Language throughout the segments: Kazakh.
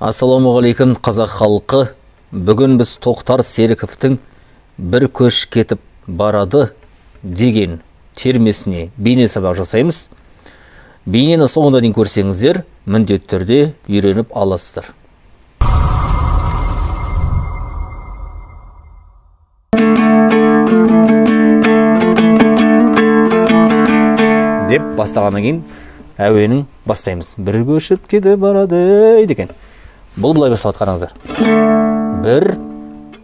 Ассалаумағалейкум қазақ халқы. Бүгін біз Тоқтар Серіковтің «Бір көш кетіп барады» деген термесіне бейне сабақ жасаймыз. Бейнені соңына дейін көрсеңіздер, міндетті түрде үйреніп аласыздар. Деп бастағаннан кейін әуенін бастаймыз. Бір көшіп кетіп барады деген. Бұл бұлай басталады, қараңыздар. Бір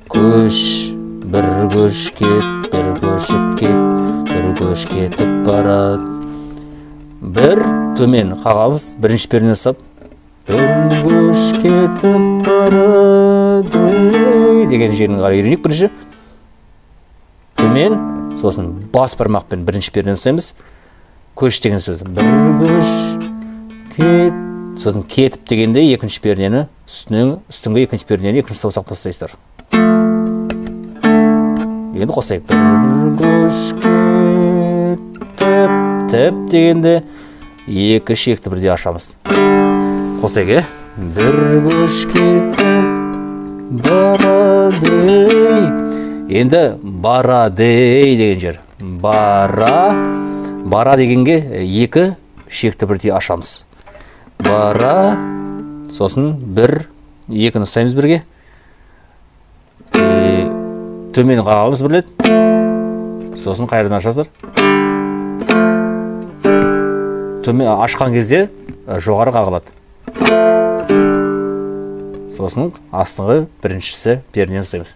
көш кет, бір көшіп кет, бір көш кетіп барады. Бір төмен қағамыз, бірінші пернені ұстап, бір көш кетіп барады деген жерін қарай үйренейік бірінші. Төмен, сосын бас бармақпен бірінші пернені ұстаймыз. Көш деген сөз. Бір көш кет, сосын кетіп дегенде екінші пернені үстіңгі екінші пернені екінші саусақ бастайсыздар. Енді қосайық. Бір көш кетіп дегенде екі шекті бірде ашамыз. Қосайық, бір көш кетіп барады. Енді барады деген жер. Бара дегенге екі шекті бірде ашамыз. Бара, сосын бір, екіні ұстаймыз бірге. Төмен қағамыз бірлет. Сосын қайырын ашасыздар. Төмен ашқан кезде жоғары қағылады. Сосын астыңғы біріншісі пернені ұстаймыз.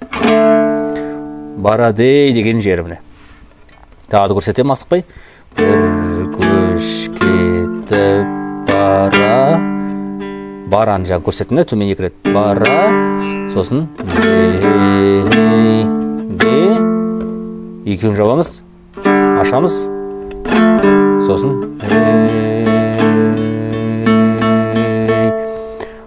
Барады деген жеріміне. Тағы да көрсетем асықпай. Бір көш кетіп бараны жаңа көрсеттім, төмен екі рет. Бара, сосын екеуін жабамыз, ашамыз, сосын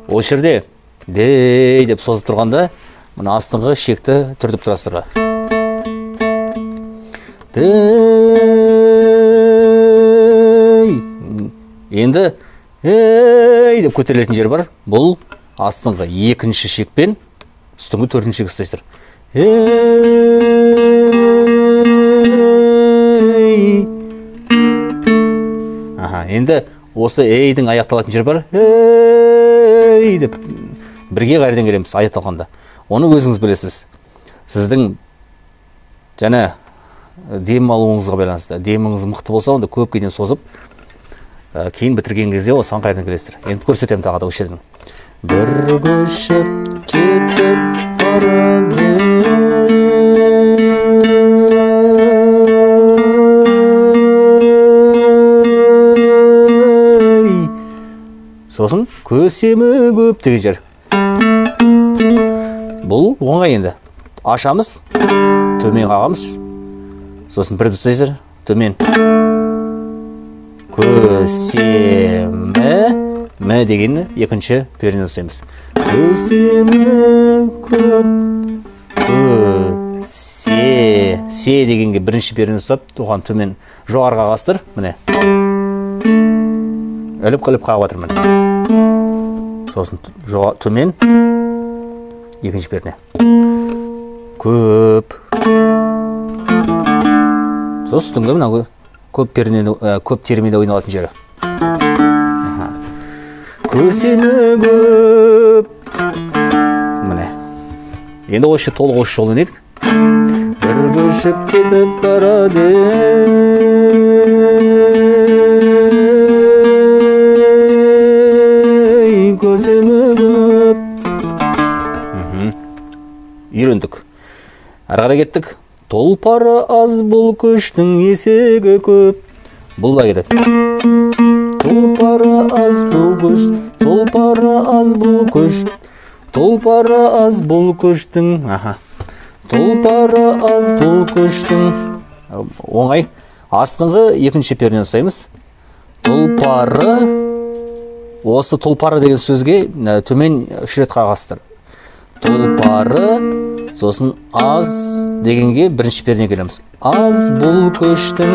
осы жерде дей деп созып тұрғанда мына астыңғы шекті түртіп тұрасыздар. Енді деп көтерілетін жер бар. Бұл астыңғы екінші шекпен үстіңгі төртінші шек ұстайсыздар. Енді осы ейдің аяқталатын жер бар. Деп бірге қайырдан келеміз аяқталғанда. Оны өзіңіз білесіз. Сіздің және дем алуыңызға байланысты. Деміңіз мықты болса, онда көп кейден созып, кейін бітірген кезде осыған қайдан келесіздер. Енді көрсетем тағы да осы жерден. Бір көшіп кетіп барады. Сосын көсемі көп деген жер. Бұл оңай енді. Ашамыз, төмен қағамыз. Сосын бірді ұстайсыздар, төмен. Көсемі дегенні екінші пернені ұстаймыз. Көсемі көп. Се дегенге бірінші пернені ұстап, оған төмен жоғары қағастыр. Міне. Іліп-қылып қағып атыр міне. Сосын төмен екінші перне. Көп. Сосын үстіңгі мына көп термиде ойналатын жері. Көсемі көп. Міне. Енді осы толық осы жолын едік. Бір көшіп кетіп барады. Көсемі көп. Үйрендік. Ары қарай кеттік. Толпары аз бұл көштің есегі көп. Бұл да кетеді. Толпары аз бұл көш, толпары аз бұл көш, толпары аз бұл көштің. Толпары аз бұл көштің. Оңай. Астыңғы екінші пернені ұстаймыз. Толпары. Осы толпары деген сөзге төмен үш рет қағасыздар. Толпары. Сосын аз дегенге бірінші пернеге келеміз. Аз бұл көштің.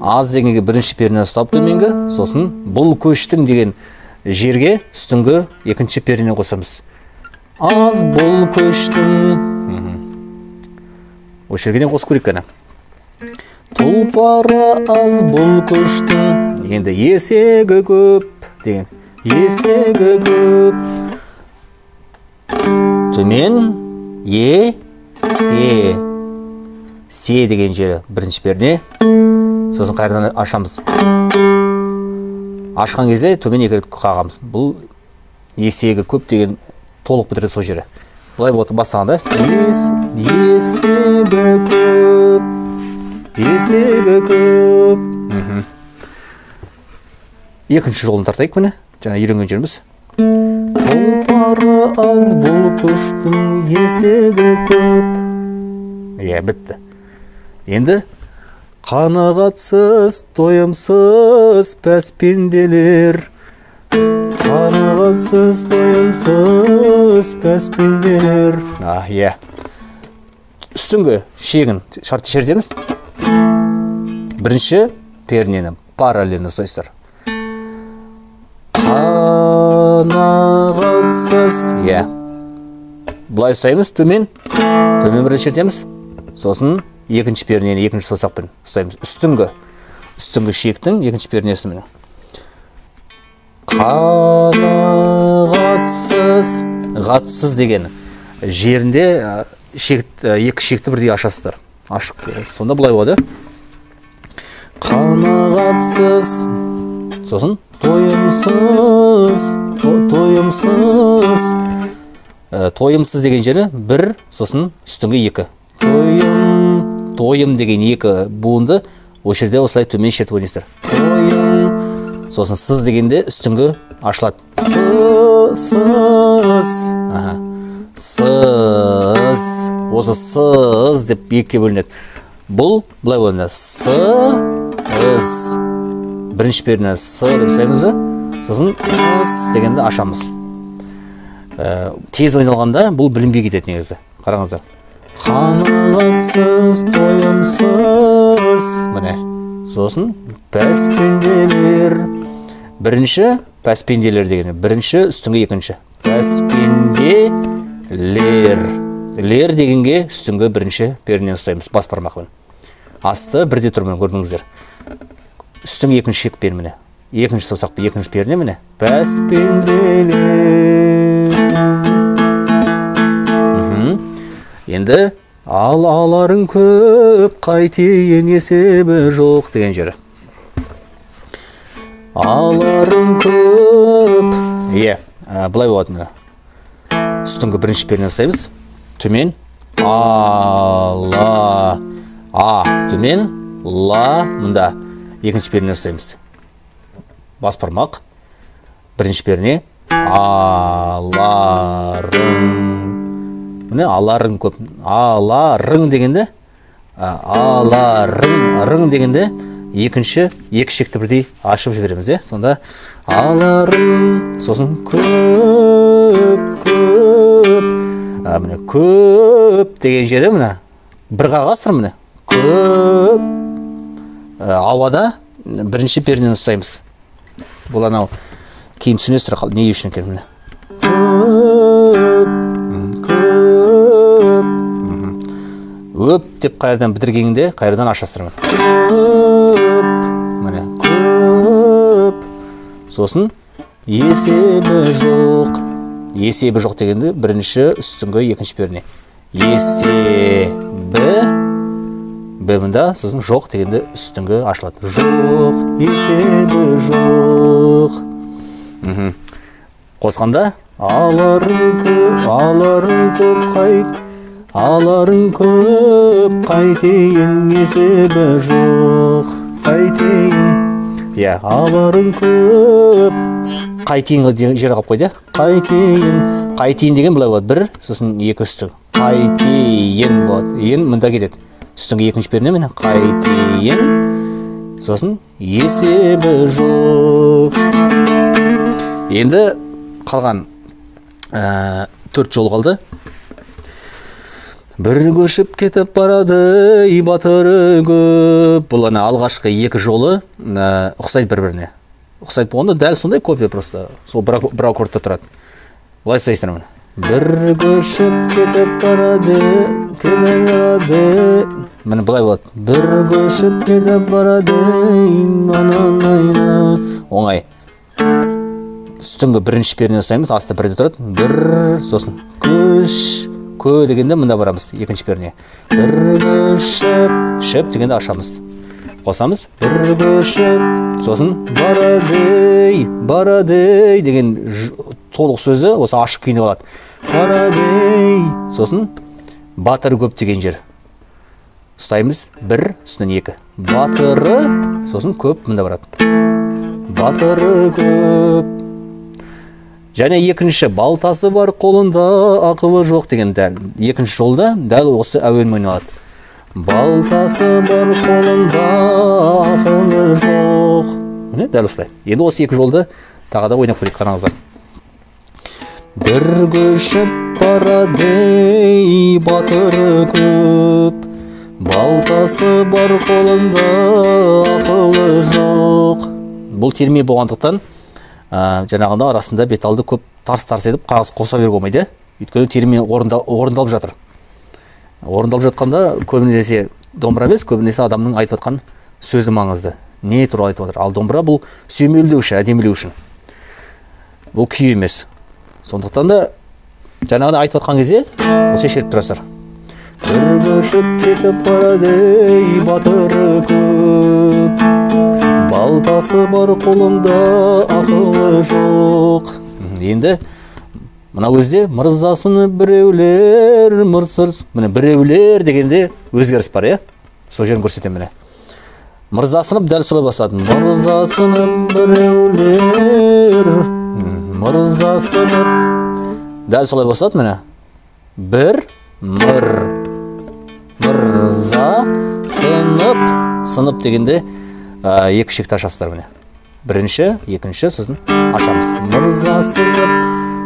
Аз дегенге бірінші пернені ұстап төменгі. Сосын бұл көштің деген жерге үстіңгі екінші пернені қосамыз. Аз бұл көштің. Осы жерге не қосып көрейік қана. Тұлпары аз бұл көштің. Енді есегі көп деген. Есегі көп. Төмен се деген жері бірінші перне. Сосын қайырдан ашамыз. Ашқан кезде төмен екі рет қағамыз. Бұл есегі көп деген толық бітіреді сол жері. Бұлай болады бастағанда. Есегі көп. Есегі көп. Екінші жолын тартайық міне. Жаңа үйренген жеріміз. Тұлпары аз бұл көштің, есегі көп. Бітті. Енді қанағатсыз, тойымсыз пәспенделер. Қанағатсыз, тойымсыз пәспенделер. Үстіңгі шегін шартты шертеміз. Бірінші пернені параллельно ұстайсыздар. Қанағатсыз. Бұлай ұстаймыз, төмен бірінші шертеміз. Сосын екінші пернені екінші саусақпен ұстаймыз. Үстіңгі шектің екінші пернесімен. Қанағатсыз. Қатсыз деген жерінде екі шекті бірдей ашасыздар. Ашық. Сонда бұлай болады. Қанағатсыз. Сосын тойымсыз. Тойымсыз деген жері бір, сосын үстіңгі екі. Тойым деген екі буынды осы жерде осылай төмен шертіп ойнайсыздар. Тойым. Сосын сыз дегенде үстіңгі ашылады. Сыз. Осы сыз деп екіге бөлінеді. Бұл бұлай бөлінеді. Сыз. Бірінші перне с деп ұстаймыз. Сосын сыз дегенде ашамыз. Тез ойналғанда бұл білінбей кетеді негізі. Қараңыздар. Қанағатсыз, тойымсыз. Міне. Сосын пәспенделер. Бірінші пәспенделер деген. Бірінші үстіңгі екінші. Пәспенделер. Лер дегенге үстіңгі бірінші пернені ұстаймыз. Бас бармақпен. Асты бірде тұрмын, көрдіңіздер. Үстіңгі екінші шек пермені. Екінші саусақпен екінші перне міне. Пәспенделер. Енді аларың көп, қайтейін есебі жоқ деген жері. Аларың көп. Бұлай болады міне. Үстіңгі бірінші перне ұстаймыз. Төмен. Ала. Төмен. Ла. Мұнда екінші перне ұстаймыз. Бас бармақ. Бірінші перне. Аларың. Міне аларың көп. Аларың дегенде, аларың дегенде екінші екі шекті бірдей ашып жібереміз. Сонда аларың. Сосын көп. Міне көп деген жері міне. Бір қағасыр міне. Көп. Ауада бірінші пернені ұстаймыз. Бұл анау кейін түсінесіздер не үшін екен міне. Өп деп қайырдан бітіргенде қайырдан ашастырмын. Міне көп. Сосын есебі жоқ. Есебі жоқ дегенде бірінші үстіңгі екінші перне. Есебі. Бімінде сосын жоқ дегенде үстіңгі ашылады. Жоқ. Есебі жоқ. Қосқанда аларың көп қайт. Аларың көп, қайтейін есебі жоқ. Қайтейін. Аларың көп. Қайтейін жер қап қойды. Қайтейін. Қайтейін деген бұлай болады. Бір, сосын екі үсті. Қайтейін болады. Ең мұнда кетеді. Үстіңгі екінші перне мені. Қайтейін. Сосын есебі жоқ. Енді қалған төрт жол қалды. Бір көшіп кетіп барады, батыры көп. Бұл алғашқы екі жолы ұқсайды бір-біріне. ұқсайды болғанда дәл сондай копия просто сол бір аккордта тұрады. Былай сайыстыр міне. Бір көшіп кетіп барады. Міне былай болады. Бір көшіп кетіп барады. Оңай. Үстіңгі бірінші перне ұстаймыз, асты бірде тұрады. Бір, сосын кө дегенде мында барамыз, екінші перне. Бір көшіп, шіп дегенде ашамыз. Қосамыз. Бір көшіп, сосын барады деген толық сөзі осы ашық күйінде қалады. Барады, сосын батыр көп деген жер. Ұстаймыз. Бір, үстінен екі. Батыры, сосын көп мында барады. Батыры көп. Және екінші, балтасы бар қолында, ақылы жоқ деген дәл. Екінші жолда дәл осы әуенмен алады. Балтасы бар қолында, ақылы жоқ. Міне, дәл осылай. Енді осы екі жолды тағы да ойнап көрейік, қараңыздар. Бір көшіп барады, батыры көп. Балтасы бар қолында, ақылы жоқ. Бұл терме болғандықтан жаңағында арасында беталды көп тарс-тарс етіп қағаз қоса беруге болмайды. Өйткені терме орындалып жатыр. Орындалып жатқанда көбінесе домбыра емес, көбінесе адамның айтып жатқан сөзі маңызды. Не туралы айтып жатыр? Ал домбыра бұл сүйемелдеу үшін, әдемілеу үшін. Бұл күй емес. Сондықтан да жаңағында айтып жатқан кезде осы шешіліп тұрасыздар. Бір көшіп кетіп барады, батыры көп. Балтасы бар қолында, ақылы жоқ. Енді мына өзде мырзасыны біреулер, міне біреулер дегенде өзгеріс бар, сол жерін көрсетем міне. Мырзасынып дәл солай басатын. Мырзасынып біреулер, мырзасынып дәл солай басады міне. Бір, мырзасынып, сынып дегенде екі шекті ашасыздар міне. Бірінші, екінші, сосын ашамыз. Мырзасынып,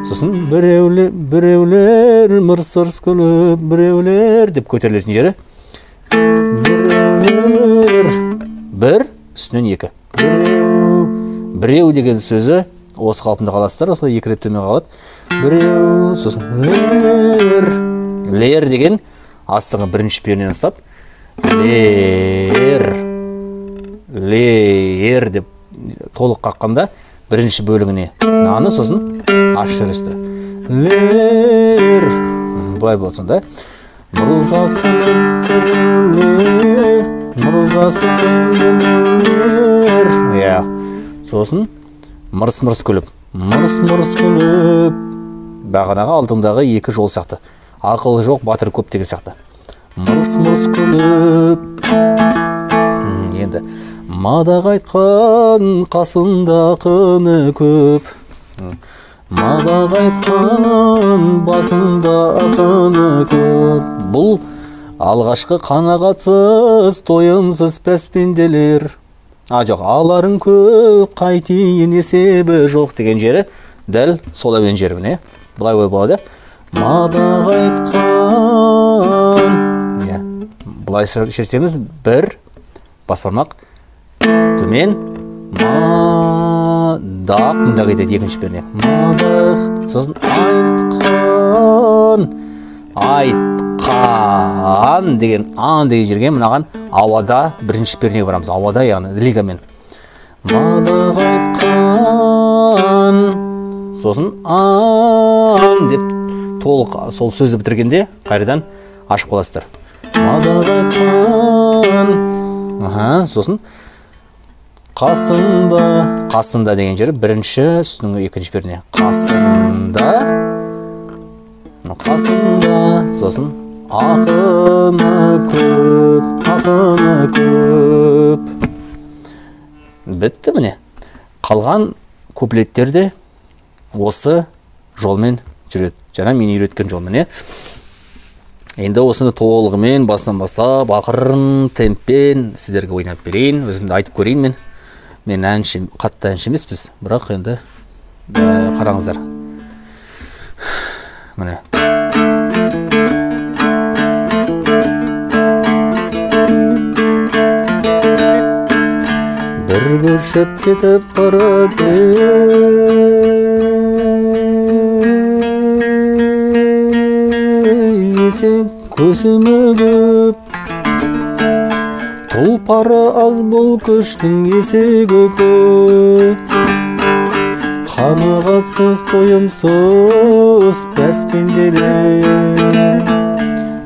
сосын біреулер, мырсырс күліп, біреулер деп көтерілетін жері. Біреулер, бір, үстінен екі. Біреу деген сөзі осы қалпында қаласыздар, осылай екі рет төмен қалады. Біреу, сосын лер деген астыңғы бірінші пернені ұстап, лер деп толық қаққанда бірінші бөлігіне наны, сосын аш сөйлестір. Лер, бұлай болды сонда. Мырзасынып біреулер, сосын мырс-мырс күліп, бағанағы алдыңдағы екі жол сияқты. Ақылы жоқ, батыр көп деген сияқты. Мырс-мырс күліп. Енді мадақ айтқан қасында қыны көп. Мадақ айтқан басында қыны көп. Бұл алғашқы қанағатсыз, тойымсыз пәспенделер. Жоқ, аларын көп, қайтейін есебі жоқ деген жері дәл сол әуен жері міне. Бұлай ой болады. Мадақ айтқан. Бұлай шертеміз. Бір бас бармақ төмен, мадақ мында кетеді екінші перне. Мадақ, сосын айтқан деген ан деген жерге мынаған ауада бірінші пернеге барамыз. Ауада, яғни лигамен. Мадақ айтқан, сосын ан деп толық сол сөзді бітіргенде қайрадан ашып қаласыздар. Мадақ айтқан, сосын қасында деген жері бірінші, үстінің екінші перне. Қасында, сосын ақыны көп. Бітті міне. Қалған куплеттерде осы жолмен жүреді. Жаңа мен үйреткен жол міне. Енді осыны толығымен басынан бастап, ақырын темппен сіздерге ойнап берейін, өзімді айтып көрейін. Мен әнші, қатты әнші емеспіз, бірақ енді қараңыздар. Міне. Бір көшіп кетіп барады есек көсемі көп тұлпары аз бұл көштің есегі көп қанағатсыз тойымсыз бәспенделер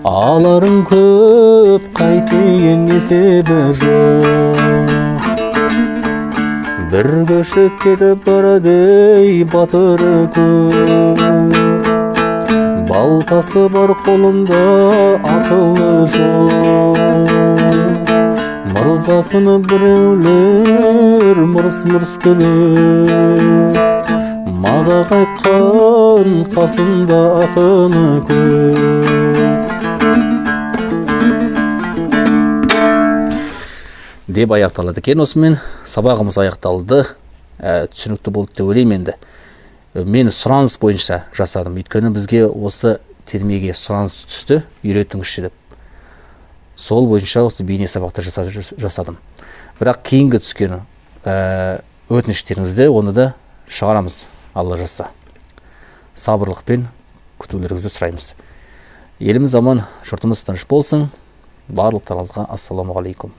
аларың көп қайтейін есебі жоқ бір көшіп кетіп барады батыры көп балтасы бар қолында ақылы жоқ мырзасыны біреулер мырс-мырс күліп мадақ айтқан қасында ақыны көп деп аяқталады екен. Осымен сабағымыз аяқталды. Түсінікті болды деп ойлаймын енді. Мен сұраныс бойынша жасадым. Өйткені бізге осы термеге сұраныс түсті, үйретіңізші деп. Сол бойынша осы бейне сабақты жасадым. Бірақ кейінгі түскені өтініштеріңізді оны да шығарамыз, Алла жазса. Сабырлықпен күтулеріңізді сұраймыз. Еліміз аман, жұртымыз тыныш болсын. Барлықтарыңызға ассаламу алейкум.